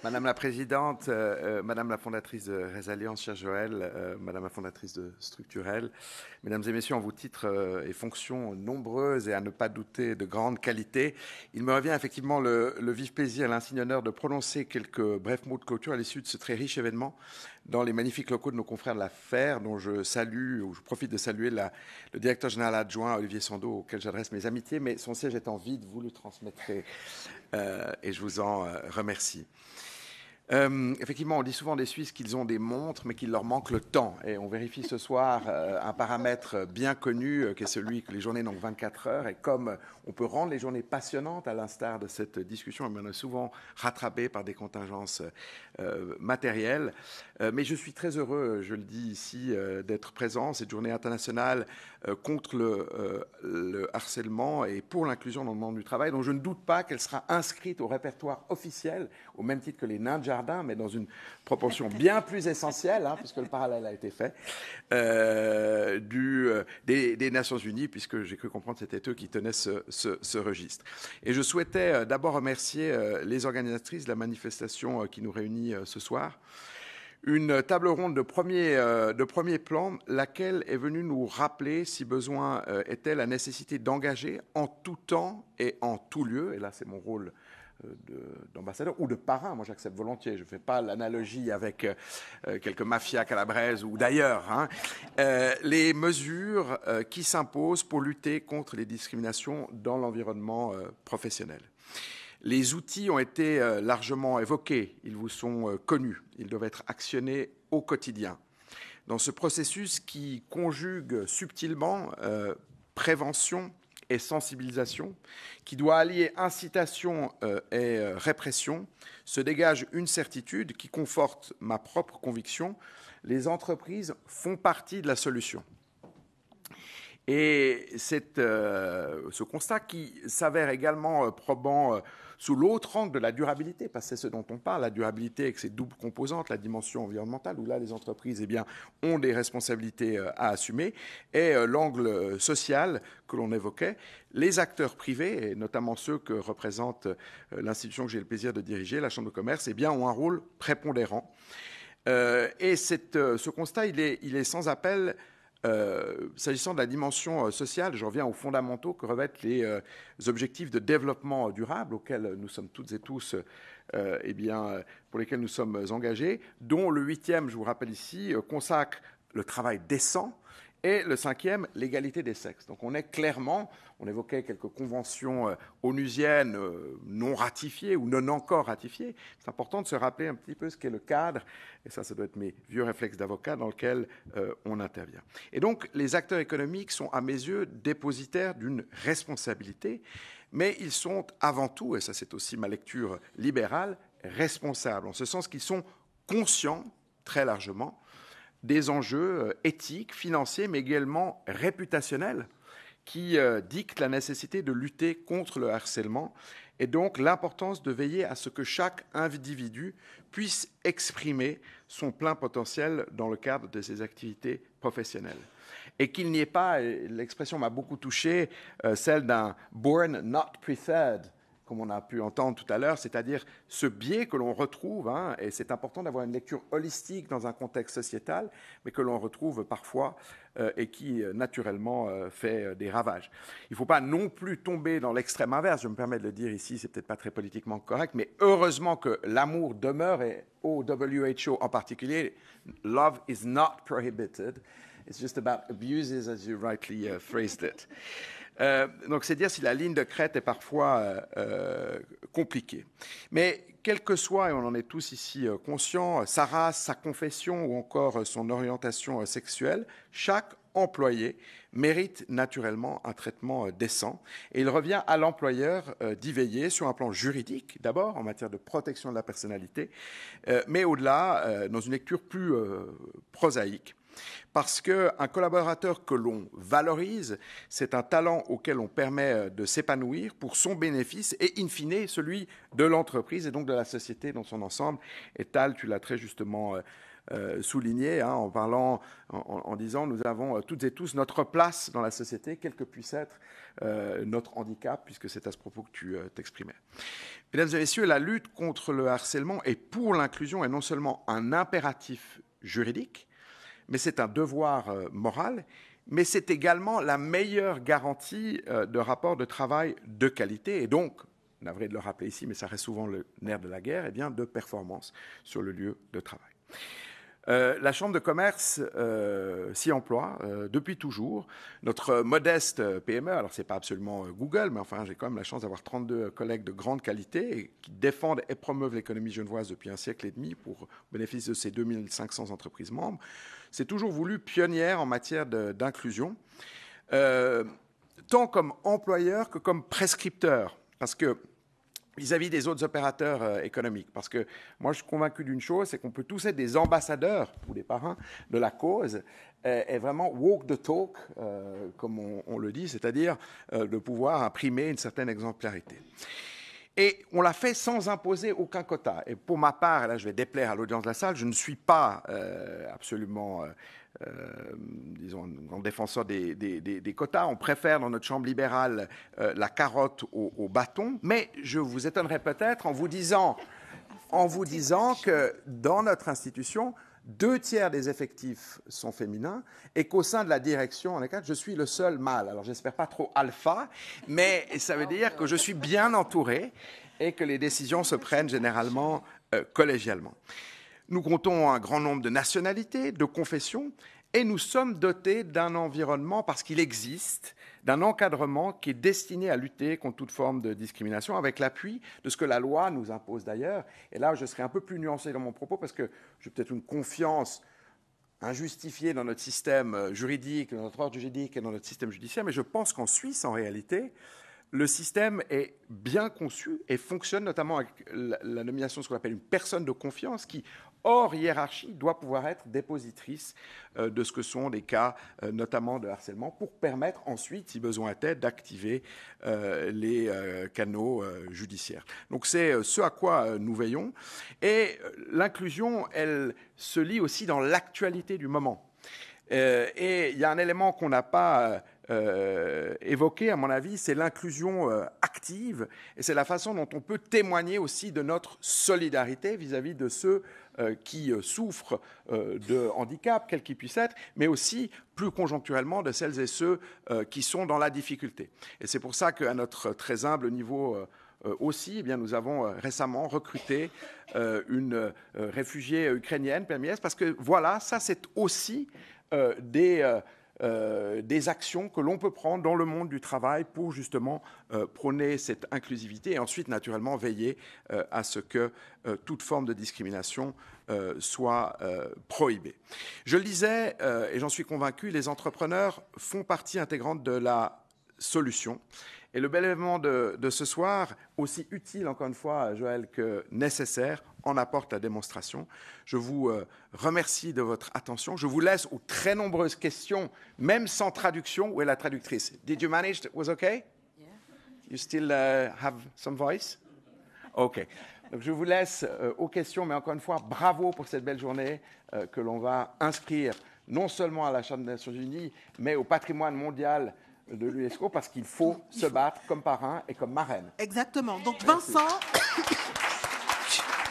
Madame la Présidente, Madame la fondatrice de Résalliance, chère Joël, Madame la fondatrice de Structurel, Mesdames et Messieurs, en vos titres et fonctions nombreuses et à ne pas douter de grande qualité, il me revient effectivement le vif plaisir et l'insigne honneur de prononcer quelques brefs mots de clôture à l'issue de ce très riche événement dans les magnifiques locaux de nos confrères de la FER, dont je salue, ou je profite de saluer le directeur général adjoint Olivier Sandeau, auquel j'adresse mes amitiés, mais son siège étant vide, vous le transmettrez et je vous en remercie. Effectivement, on dit souvent des Suisses qu'ils ont des montres, mais qu'il leur manque le temps. Et on vérifie ce soir un paramètre bien connu, qui est celui que les journées n'ont que 24 heures. Et comme on peut rendre les journées passionnantes, à l'instar de cette discussion, on est souvent rattrapé par des contingences matérielles. Mais je suis très heureux, je le dis ici, d'être présent cette journée internationale contre le harcèlement et pour l'inclusion dans le monde du travail, dont je ne doute pas qu'elle sera inscrite au répertoire officiel, au même titre que les nains de jardin, mais dans une proportion bien plus essentielle, puisque le parallèle a été fait, des Nations Unies, puisque j'ai cru comprendre que c'était eux qui tenaient ce registre. Et je souhaitais d'abord remercier les organisatrices de la manifestation qui nous réunit ce soir. Une table ronde de premier plan, laquelle est venue nous rappeler, si besoin était, la nécessité d'engager en tout temps et en tout lieu, et là c'est mon rôle d'ambassadeur ou de parrain, moi j'accepte volontiers, je ne fais pas l'analogie avec quelques mafias calabraises ou d'ailleurs, les mesures qui s'imposent pour lutter contre les discriminations dans l'environnement professionnel. Les outils ont été largement évoqués, ils vous sont connus, ils doivent être actionnés au quotidien. Dans ce processus qui conjugue subtilement prévention et sensibilisation, qui doit allier incitation et répression, se dégage une certitude qui conforte ma propre conviction, les entreprises font partie de la solution. Et c'est ce constat qui s'avère également probant sous l'autre angle de la durabilité, parce que c'est ce dont on parle, la durabilité avec ses doubles composantes, la dimension environnementale, où là les entreprises ont des responsabilités à assumer, et l'angle social que l'on évoquait. Les acteurs privés, et notamment ceux que représente l'institution que j'ai le plaisir de diriger, la Chambre de commerce, ont un rôle prépondérant. Et ce constat, il est sans appel. S'agissant de la dimension sociale, je reviens aux fondamentaux que revêtent les objectifs de développement durable auxquels nous sommes toutes et tous, pour lesquels nous sommes engagés, dont le 8e, je vous rappelle ici, consacre le travail décent et le 5e, l'égalité des sexes. Donc on est clairement, on évoquait quelques conventions onusiennes non ratifiées ou non encore ratifiées. C'est important de se rappeler un petit peu ce qu'est le cadre, et ça doit être mes vieux réflexes d'avocat, dans lequel on intervient. Et donc les acteurs économiques sont à mes yeux dépositaires d'une responsabilité, mais ils sont avant tout, et ça c'est aussi ma lecture libérale, responsables, en ce sens qu'ils sont conscients, très largement, des enjeux éthiques, financiers, mais également réputationnels qui dictent la nécessité de lutter contre le harcèlement et donc l'importance de veiller à ce que chaque individu puisse exprimer son plein potentiel dans le cadre de ses activités professionnelles. Et qu'il n'y ait pas, l'expression m'a beaucoup touché, celle d'un « born not preferred », comme on a pu entendre tout à l'heure, c'est-à-dire ce biais que l'on retrouve, et c'est important d'avoir une lecture holistique dans un contexte sociétal, mais que l'on retrouve parfois et qui naturellement fait des ravages. Il ne faut pas non plus tomber dans l'extrême inverse, je me permets de le dire ici, c'est peut-être pas très politiquement correct, mais heureusement que l'amour demeure, et au WHO en particulier, love is not prohibited, it's just about abuses as you rightly phrased it. Donc c'est dire si la ligne de crête est parfois compliquée. Mais quel que soit, et on en est tous ici conscients, sa race, sa confession ou encore son orientation sexuelle, chaque employé mérite naturellement un traitement décent. Et il revient à l'employeur d'y veiller sur un plan juridique, d'abord en matière de protection de la personnalité, mais au-delà, dans une lecture plus prosaïque. Parce qu'un collaborateur que l'on valorise, c'est un talent auquel on permet de s'épanouir pour son bénéfice et, in fine, celui de l'entreprise et donc de la société dans son ensemble. Et Tal, tu l'as très justement souligné en parlant, en disant nous avons toutes et tous notre place dans la société, quel que puisse être notre handicap, puisque c'est à ce propos que tu t'exprimais. Mesdames et messieurs, la lutte contre le harcèlement et pour l'inclusion est non seulement un impératif juridique, mais c'est un devoir moral, mais c'est également la meilleure garantie de rapports de travail de qualité et donc, navré de le rappeler ici, mais ça reste souvent le nerf de la guerre, eh bien, de performance sur le lieu de travail. La Chambre de commerce s'y emploie depuis toujours. Notre modeste PME, alors ce n'est pas absolument Google, mais enfin j'ai quand même la chance d'avoir 32 collègues de grande qualité et qui défendent et promeuvent l'économie genevoise depuis un siècle et demi pour bénéfice de ces 2500 entreprises membres. C'est toujours voulu pionnière en matière d'inclusion, tant comme employeur que comme prescripteur, parce que vis-à-vis des autres opérateurs économiques. Parce que moi, je suis convaincu d'une chose, c'est qu'on peut tous être des ambassadeurs ou des parrains de la cause et vraiment walk the talk, comme on le dit, c'est-à-dire de pouvoir imprimer une certaine exemplarité. Et on l'a fait sans imposer aucun quota. Et pour ma part, et là je vais déplaire à l'audience de la salle, je ne suis pas absolument, disons, un défenseur des quotas. On préfère dans notre chambre libérale la carotte au bâton. Mais je vous étonnerai peut-être en vous disant que dans notre institution, 2/3 des effectifs sont féminins et qu'au sein de la direction, en je suis le seul mâle. Alors, j'espère pas trop alpha, mais ça veut dire que je suis bien entouré et que les décisions se prennent généralement collégialement. Nous comptons un grand nombre de nationalités, de confessions, et nous sommes dotés d'un environnement, parce qu'il existe, d'un encadrement qui est destiné à lutter contre toute forme de discrimination, avec l'appui de ce que la loi nous impose d'ailleurs. Et là, je serai un peu plus nuancé dans mon propos, parce que j'ai peut-être une confiance injustifiée dans notre système juridique, dans notre ordre juridique et dans notre système judiciaire, mais je pense qu'en Suisse, en réalité, le système est bien conçu et fonctionne notamment avec la nomination de ce qu'on appelle une personne de confiance qui, hors hiérarchie, doit pouvoir être dépositrice de ce que sont des cas, notamment de harcèlement, pour permettre ensuite, si besoin était, d'activer les canaux judiciaires. Donc c'est ce à quoi nous veillons. Et l'inclusion, elle se lie aussi dans l'actualité du moment. Et il y a un élément qu'on n'a pas évoqué, à mon avis, c'est l'inclusion active, et c'est la façon dont on peut témoigner aussi de notre solidarité vis-à-vis de ceux qui souffrent de handicap, quel qu'il puisse être, mais aussi, plus conjoncturellement, de celles et ceux qui sont dans la difficulté. Et c'est pour ça qu'à notre très humble niveau aussi, eh bien, nous avons récemment recruté une réfugiée ukrainienne, PMIS, parce que voilà, ça c'est aussi des actions que l'on peut prendre dans le monde du travail pour justement prôner cette inclusivité et ensuite naturellement veiller à ce que toute forme de discrimination soit prohibée. Je le disais, et j'en suis convaincu, les entrepreneurs font partie intégrante de la solution. Et le bel événement de ce soir, aussi utile encore une fois, Joël, que nécessaire, en apporte la démonstration. Je vous remercie de votre attention. Je vous laisse aux très nombreuses questions, même sans traduction. Où est la traductrice? Did you manage? It was okay? Yeah. You still have some voice? OK. Donc je vous laisse aux questions, mais encore une fois, bravo pour cette belle journée que l'on va inscrire non seulement à la Charte des Nations Unies, mais au patrimoine mondial de l'UNESCO, parce qu'il faut se battre comme parrain et comme marraine. Exactement. Donc Vincent...